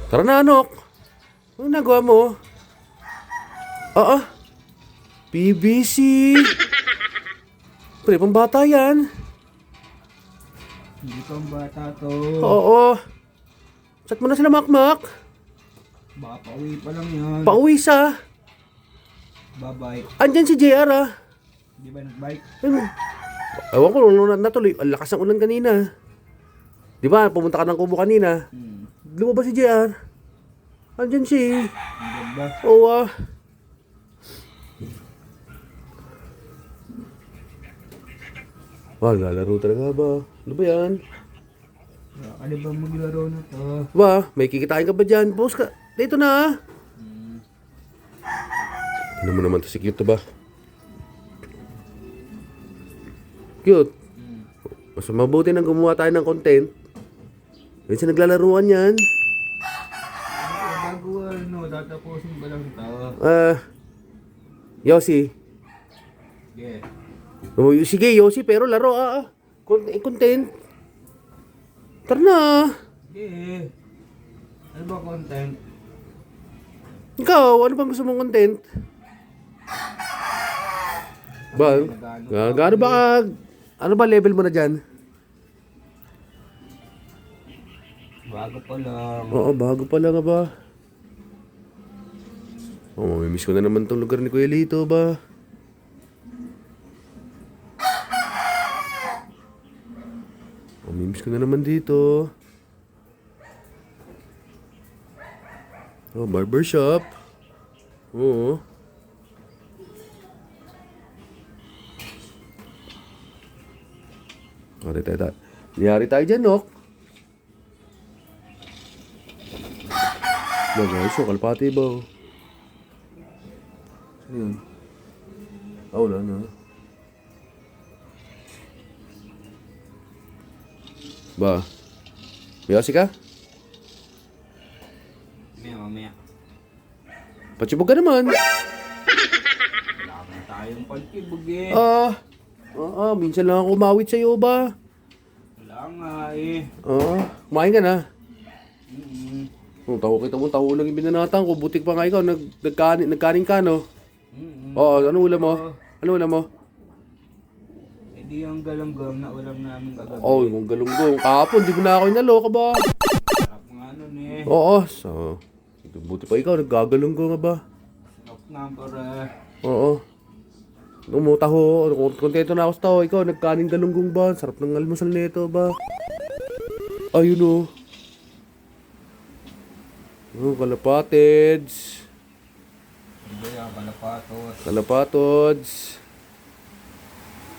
Tara na, Anok. Ano nagawa mo? PVC. Pre, pambata yan. Hindi pang bata to. Oo. Chat mo na sila, Makmak. Baka pauwi pa lang yan. Pauwi sa. Bye-bye. Andyan si JR, ah. Di ba nag-bike? Ewan ko, nung natuloy. Ang lakas ng ulan kanina. Di ba, pumunta ka ng Kubo kanina. Lumabas si JR. Andyan si. Ang ganda. Oo, lalaro talaga ba? Ano ba yan? Ano ba maglaro na to? Ba, may kikitain ka ba dyan? Post ka. Dito na, ah. Ano mo naman to si cute ba? Cute. Mas mabuti nang gumawa tayo ng content. Minsan naglalaruan yan. Bago tatapusin ba lang ito? Yossi. Yeah. Oh, sige, Yossi, pero laro, content. Tara na. Yeah. Ano ba content? Ikaw, ano bang gusto mong content? Ba, gaano ba ano ba level mo na dyan? Bago pa lang. Oo, bago pa lang ba? Oh, may miss ko na naman tong lugar ni Kuya Lito ba? Oh, may miss ko na naman dito. Oh, barbershop. Oo. Oh, teta. Niyari tayo dyan, Nok. Ba, guys, so, kalpati ba? Ano yun? Wala na. Ba? Biyasi ka? Mamaya. Patsibog ka naman. Wala nga tayong pagkibog eh. Minsan lang ako umawit sa'yo ba? Wala nga eh. Kumain ka na. Taho kita mo, taho lang yung binanatan ko. Butik pa nga ikaw, nagkanin ka, no? Ano ulam mo? Ano ulam mo? Hindi yung galanggang na ulam namin kagabi. Yung galunggong. Kahapon, di ko na ako inaloka ba? Sarap nga nun eh. So, buti pa ikaw, naggagalunggong nga ba? Sarap nga para. Taho, kontento na ako sa taho. Ikaw, nagkanin galunggong ba? Sarap ng almusal nito ba? Ayun kalapatids. Hindi yung kalapatos. Kalapatods.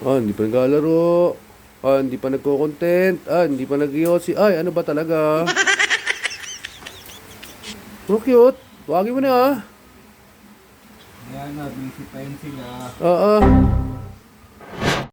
Hindi pa naglalaro. Hindi pa nagko-content. Hindi pa nag-yossi. Ay, ano ba talaga? Cute. Wagin mo na, Yan na, busy pa yun sila.